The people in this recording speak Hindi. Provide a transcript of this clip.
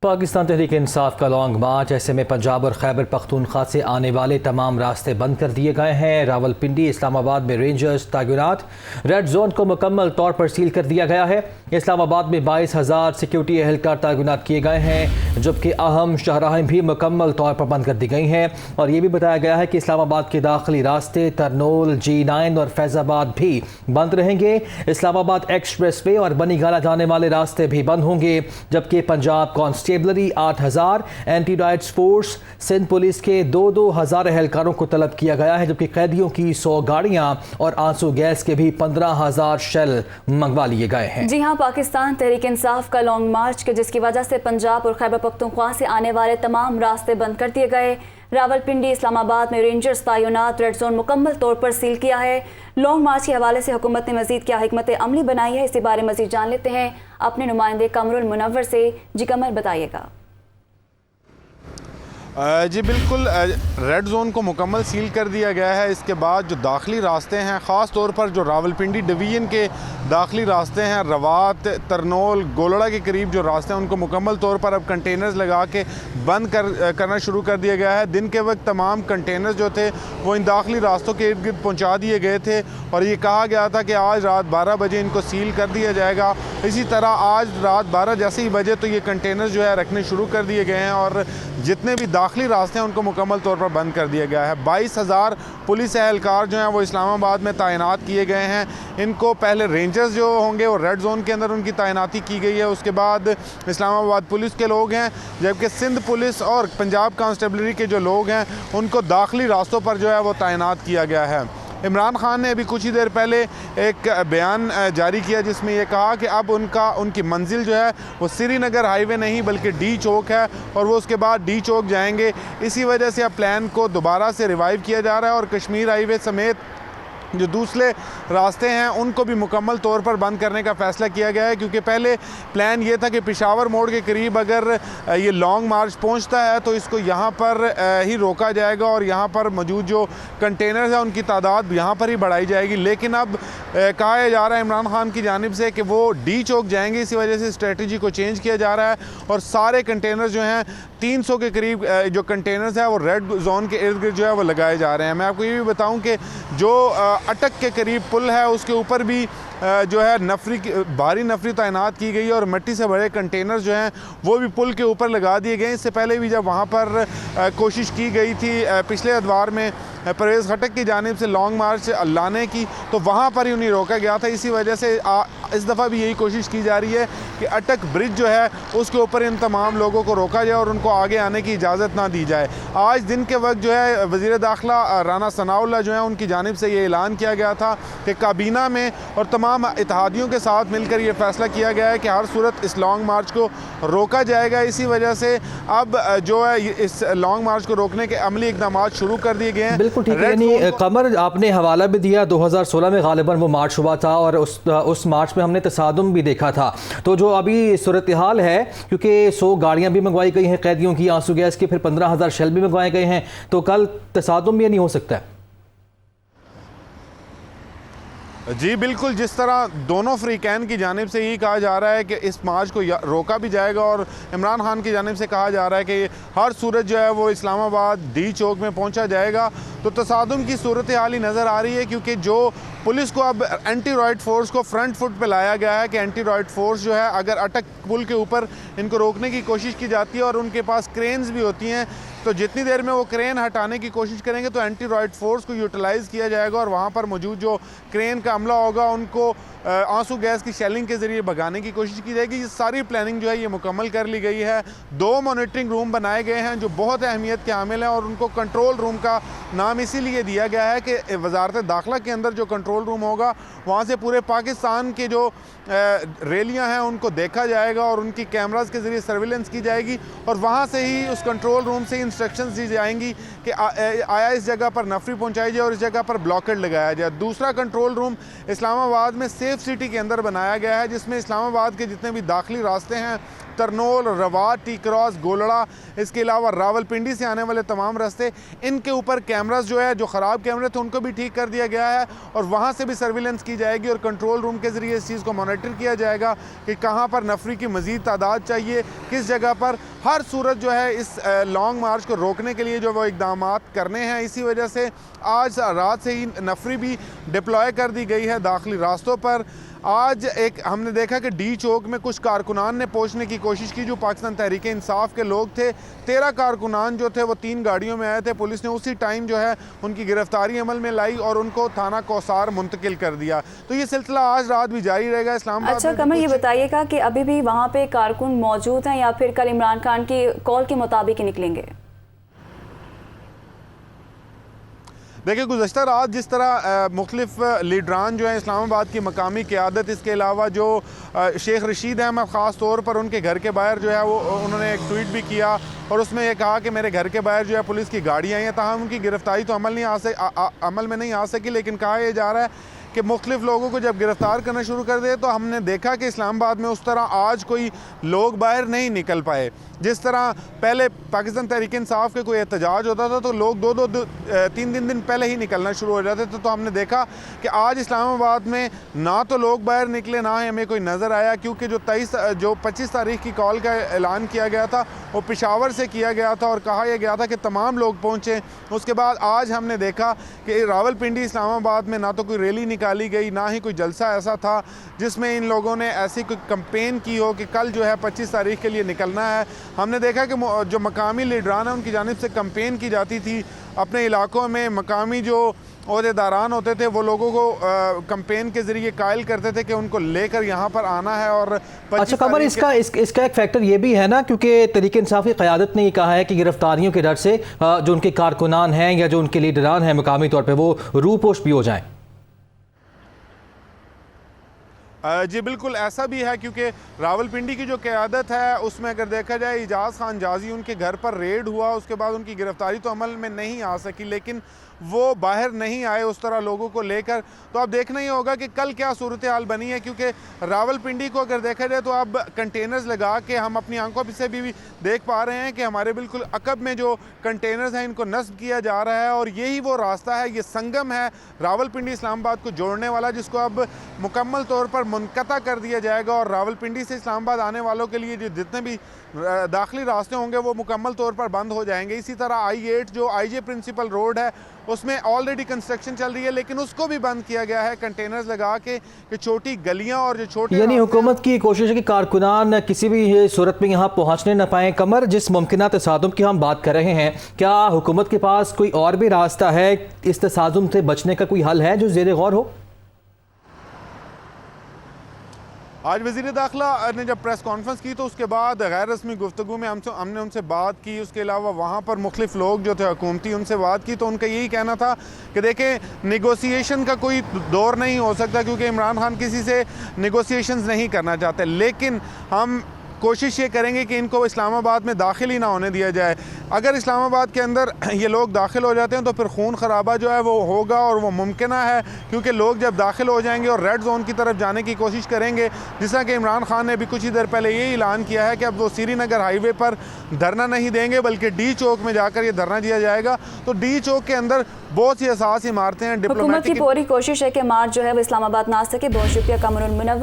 पाकिस्तान तहरीक इंसाफ का लॉन्ग मार्च, ऐसे में पंजाब और खैबर पख्तूनख्वा से आने वाले तमाम रास्ते बंद कर दिए गए हैं। रावलपिंडी इस्लामाबाद में रेंजर्स तैनात, रेड जोन को मुकम्मल तौर पर सील कर दिया गया है। इस्लामाबाद में 22,000 सिक्योरिटी एहलकार तैनात किए गए हैं, जबकि अहम शाहराहें भी मुकम्मल तौर पर बंद कर दी गई हैं। और ये भी बताया गया है कि इस्लामाबाद के दाखिली रास्ते तरनोल, G9 और फैज़ाबाद भी बंद रहेंगे। इस्लामाबाद एक्सप्रेस वे और बनीगाला जाने वाले रास्ते भी बंद होंगे, जबकि Punjab constabulary 8,000, anti riots force, Sindh police के 2,000 एहलकारों को तलब किया गया है, जबकि कैदियों की 100 गाड़ियां और आंसू गैस के भी 15,000 शेल मंगवा लिए गए हैं। जी हाँ, पाकिस्तान तहरीक इंसाफ का लॉन्ग मार्च के जिसकी वजह से पंजाब और खैबर पख्तूनख्वा से आने वाले तमाम रास्ते बंद कर दिए गए। रावलपिंडी इस्लामाबाद में रेंजर्स तैनात, रेड जोन मुकम्मल तौर पर सील किया है। लॉन्ग मार्च के हवाले से हुकूमत ने मजीद क्या हिकमत अमली बनाई है, इसी बारे मजीद जान लेते हैं अपने नुमाइंदे कमरुल मुनव्वर से। जी कमर, बताइएगा। जी बिल्कुल, रेड जोन को मुकम्मल सील कर दिया गया है। इसके बाद जो दाखिली रास्ते हैं, ख़ास तौर पर जो रावलपिंडी डिवीज़न के दाखिली रास्ते हैं, रवात, तरनोल, गोलड़ा के करीब जो रास्ते हैं, उनको मुकम्मल तौर पर अब कंटेनर्स लगा के बंद करना शुरू कर दिया गया है। दिन के वक्त तमाम कंटेनर्स जो थे वो इन दाखिली रास्तों के इर्द गिर्द पहुँचा दिए गए थे और ये कहा गया था कि आज रात 12 बजे इनको सील कर दिया जाएगा। इसी तरह आज रात 12 जैसे ही बजे तो ये कंटेनर्स जो है रखने शुरू कर दिए गए हैं और जितने भी दाखिली रास्ते हैं उनको मुकम्मल तौर पर बंद कर दिया गया है। 22,000 पुलिस एहलकार जो हैं वो इस्लामाबाद में तैनात किए गए हैं। इनको पहले रेंजर्स जो होंगे वो रेड जोन के अंदर उनकी तैनाती की गई है, उसके बाद इस्लामाबाद पुलिस के लोग हैं, जबकि सिंध पुलिस और पंजाब कांस्टेबलरी के जो लोग हैं उनको दाखिली रास्तों पर जो है वो तैनात किया गया है। इमरान खान ने अभी कुछ ही देर पहले एक बयान जारी किया जिसमें ये कहा कि अब उनकी मंजिल जो है वो श्रीनगर हाईवे नहीं बल्कि डी चौक है और वो उसके बाद डी चौक जाएंगे। इसी वजह से अब प्लान को दोबारा से रिवाइव किया जा रहा है और कश्मीर हाईवे समेत जो दूसरे रास्ते हैं उनको भी मुकम्मल तौर पर बंद करने का फ़ैसला किया गया है, क्योंकि पहले प्लान ये था कि पेशावर मोड़ के करीब अगर ये लॉन्ग मार्च पहुंचता है तो इसको यहाँ पर ही रोका जाएगा और यहाँ पर मौजूद जो कंटेनर्स हैं उनकी तादाद यहाँ पर ही बढ़ाई जाएगी। लेकिन अब कहा जा रहा है इमरान खान की जानिब से कि वो डी चौक जाएंगे, इसी वजह से स्ट्रेटजी को चेंज किया जा रहा है और सारे कंटेनर जो हैं 300 के करीब जो कंटेनर्स हैं वो रेड जोन के इर्द गिर्द जो है वो लगाए जा रहे हैं। मैं आपको ये भी बताऊँ कि जो अटक के करीब पुल है उसके ऊपर भी जो है भारी नफरी तैनात की गई है और मिट्टी से भरे कंटेनर जो हैं वो भी पुल के ऊपर लगा दिए गए। इससे पहले भी जब वहाँ पर कोशिश की गई थी पिछले अदवार में परवेज़ खटक की जानिब से लॉन्ग मार्च लाने की, तो वहाँ पर ही उन्हें रोका गया था। इसी वजह से इस दफ़ा भी यही कोशिश की जा रही है कि अटक ब्रिज जो है उसके ऊपर इन तमाम लोगों को रोका जाए और उनको आगे आने की इजाज़त ना दी जाए। आज दिन के वक्त जो है वज़ीर दाखिला राना सनाउल्लाह जो है उनकी जानिब से ये ऐलान किया गया था कि काबीना में और तमाम इत्तेहादियों के साथ मिलकर ये फैसला किया गया है कि हर सूरत इस लॉन्ग मार्च को रोका जाएगा। इसी वजह से अब जो है इस लॉन्ग मार्च को रोकने के अमली इक़दाम शुरू कर दिए गए हैं। बिल्कुल ठीक है। यानी कमर, आपने हवाला भी दिया 2016 में गालिबन वो मार्च हुआ था और उस मार्च में हमने तसादुम भी देखा था। तो जो अभी सूरत हाल है, क्योंकि 100 गाड़ियां भी मंगवाई गई हैं कैदियों की आंसू गैस की, फिर 15,000 शेल भी मंगवाए गए हैं, तो कल तसादुम भी नहीं हो सकता है। जी बिल्कुल, जिस तरह दोनों फ्रीकैन की जानिब से यही कहा जा रहा है कि इस मार्च को रोका भी जाएगा और इमरान खान की जानिब से कहा जा रहा है कि हर सूरत जो है वो इस्लामाबाद डी चौक में पहुंचा जाएगा, तो तसादुम की सूरत हाल ही नज़र आ रही है। क्योंकि जो पुलिस को अब एंटी रॉयड फोर्स को फ्रंट फुट पे लाया गया है कि एंटी रॉयड फोर्स जो है अगर अटक पुल के ऊपर इनको रोकने की कोशिश की जाती है और उनके पास क्रेन्स भी होती हैं, तो जितनी देर में वो क्रेन हटाने की कोशिश करेंगे तो एंटी रॉयड फोर्स को यूटिलाइज़ किया जाएगा और वहाँ पर मौजूद जो क्रेन का अमला होगा उनको आंसू गैस की शेलिंग के ज़रिए भगाने की कोशिश की जाएगी। ये सारी प्लानिंग जो है ये मुकम्मल कर ली गई है। 2 मॉनिटरिंग रूम बनाए गए हैं जो बहुत अहमियत के हामिल हैं और उनको कंट्रोल रूम का नाम इसीलिए दिया गया है कि वजारत दाखिला के अंदर जो कंट्रोल रूम होगा वहाँ से पूरे पाकिस्तान के जो रैलियाँ हैं उनको देखा जाएगा और उनकी कैमराज के ज़रिए सर्विलेंस की जाएगी और वहाँ से ही उस कंट्रोल रूम से इंस्ट्रक्शंस दी जाएंगी कि आया इस जगह पर नफरी पहुँचाई जाए और इस जगह पर ब्लॉकेड लगाया जाए। दूसरा कंट्रोल रूम इस्लामाबाद में सेफ सिटी के अंदर बनाया गया है, जिसमें इस्लामाबाद के जितने भी दाखिली रास्ते हैं तरनोल, रवात, टी क्रॉस, गोलड़ा, इसके अलावा रावलपिंडी से आने वाले तमाम रास्ते, इनके ऊपर कैमरास जो है, जो ख़राब कैमरे थे उनको भी ठीक कर दिया गया है और वहाँ से भी सर्विलेंस की जाएगी और कंट्रोल रूम के ज़रिए इस चीज़ को मॉनिटर किया जाएगा कि कहाँ पर नफरी की मज़ीद तादाद चाहिए, किस जगह पर। हर सूरत जो है इस लॉन्ग मार्च को रोकने के लिए जो वो इक़दाम करने हैं। इसी वजह से आज रात से ही नफरी भी डिप्लॉय कर दी गई है दाखिली रास्तों पर। आज एक हमने देखा कि डी चौक में कुछ कारकुनान ने पहुंचने की कोशिश की जो पाकिस्तान तहरीक इंसाफ के लोग थे। 13 कारकुनान जो थे वो 3 गाड़ियों में आए थे। पुलिस ने उसी टाइम जो है उनकी गिरफ्तारी अमल में लाई और उनको थाना कौसार मुंतकिल कर दिया। तो ये सिलसिला आज रात भी जारी रहेगा इस्लामाबाद। अच्छा कमर, ये बताइएगा कि अभी भी वहाँ पे कारकुन मौजूद हैं या फिर कल इमरान खान की कॉल के मुताबिक ही निकलेंगे? देखिए, गुज़श्ता रात जिस तरह मुख्तलिफ लीडरान जो हैं इस्लामाबाद की मकामी क़यादत, इसके अलावा जो शेख रशीद अहमद ख़ास तौर पर उनके घर के बाहर जो है वो उन्होंने एक ट्वीट भी किया और उसमें ये कहा कि मेरे घर के बाहर जो है पुलिस की गाड़ियाँ हैं। ताहम उनकी गिरफ्तारी तो अमल में नहीं आ सकी, लेकिन कहा यह जा रहा है कि मुख्तलिफ लोगों को जब गिरफ़्तार करना शुरू कर दे तो हमने देखा कि इस्लामाबाद में उस तरह आज कोई लोग बाहर नहीं निकल पाए। जिस तरह पहले पाकिस्तान तहरीक इंसाफ के कोई एहतजाज होता था तो लोग 2-2 3 दिन पहले ही निकलना शुरू हो जाते थे। तो हमने देखा कि आज इस्लामाबाद में ना तो लोग बाहर निकले, ना ही हमें कोई नज़र आया, क्योंकि जो 25 तारीख की कॉल का ऐलान किया गया था वो पेशावर से किया गया था और कहा यह गया था कि तमाम लोग पहुँचे। उसके बाद आज हमने देखा कि रावलपिंडी इस्लामाबाद में ना तो कोई रैली निकाली गई, ना ही कोई जलसा ऐसा था जिसमें इन लोगों ने ऐसी कोई कैंपेन की हो कि कल जो है 25 तारीख के लिए निकलना है। हमने देखा कि जो मकामी लीडरान हैं उनकी जानिब से कैंपेन की जाती थी अपने इलाकों में। मकामी जो ओहदेदारान होते थे वो लोगों को कैंपेन के ज़रिए कायल करते थे कि उनको लेकर यहाँ पर आना है। और अच्छा कमर, इसका एक फैक्टर ये भी है ना, क्योंकि तहरीक इंसाफ की क़यादत ने कहा है कि गिरफ्तारियों के डर से जो उनके कारकुनान हैं या जो उनके लीडरान हैं मकामी तौर पर वो रूपोश भी हो जाएँ। जी बिल्कुल ऐसा भी है, क्योंकि रावलपिंडी की जो क़यादत है उसमें अगर देखा जाए इजाज़ खान जाजी उनके घर पर रेड हुआ, उसके बाद उनकी गिरफ्तारी तो अमल में नहीं आ सकी, लेकिन वो बाहर नहीं आए उस तरह लोगों को लेकर। तो अब देखना ही होगा कि कल क्या सूरत हाल बनी है, क्योंकि रावलपिंडी को अगर देखा जाए तो अब कंटेनर्स लगा के हम अपनी आंखों से भी देख पा रहे हैं कि हमारे बिल्कुल अकब में जो कंटेनर्स हैं इनको नस्ब किया जा रहा है। और यही वो रास्ता है, ये संगम है रावलपिंडी इस्लामाबाद को जोड़ने वाला, जिसको अब मुकम्मल तौर पर मुनक़ता कर दिया जाएगा और रावलपिंडी से इस्लामाबाद आने वालों के लिए जो जितने भी दाखिली रास्ते होंगे वो मुकम्मल तौर पर बंद हो जाएंगे। इसी तरह I8 जो IJ प्रिंसिपल रोड है उसमें ऑलरेडी कंस्ट्रक्शन चल रही है, लेकिन उसको भी बंद किया गया है कंटेनर्स लगा के कि छोटी गलियां और जो छोटे, यानी हुकूमत की कोशिश है कि कारकुनान किसी भी सूरत में यहाँ पहुँचने न पाएँ। कमर, जिस मुमकिन तसादुम की हम बात कर रहे हैं, क्या हुकूमत के पास कोई और भी रास्ता है इस तसादुम से बचने का? कोई हल है जो ज़ेर गौर हो? आज वज़ीर दाखिला ने जब प्रेस कॉन्फ्रेंस की तो उसके बाद गैर रस्मी गुफ्तगू में हमने उनसे बात की। उसके अलावा वहाँ पर मुख्तलिफ लोग जो थे हुकूमती, उनसे बात की तो उनका यही कहना था कि देखें नेगोशिएशन का कोई दौर नहीं हो सकता, क्योंकि इमरान खान किसी से नेगोशिएशंस नहीं करना चाहते, लेकिन हम कोशिश ये करेंगे कि इनको इस्लामाबाद में दाखिल ही ना होने दिया जाए। अगर इस्लामाबाद के अंदर ये लोग दाखिल हो जाते हैं तो फिर खून खराबा जो है वो होगा और वो मुमकिन है, क्योंकि लोग जब दाखिल हो जाएंगे और रेड जोन की तरफ जाने की कोशिश करेंगे, जिस तरह कि इमरान खान ने भी कुछ ही देर पहले ये ऐलान किया है कि अब वो श्रीनगर हाईवे पर धरना नहीं देंगे बल्कि डी चौक में जाकर ये धरना दिया जाएगा। तो डी चौक के अंदर बहुत सी असास इमारतें हैं। हुकूमत की पूरी कोशिश है कि मार्च जो है वो इस्लामाबाद ना आ सके। बहुत शुक्रिया कमरुल मुनव्वर।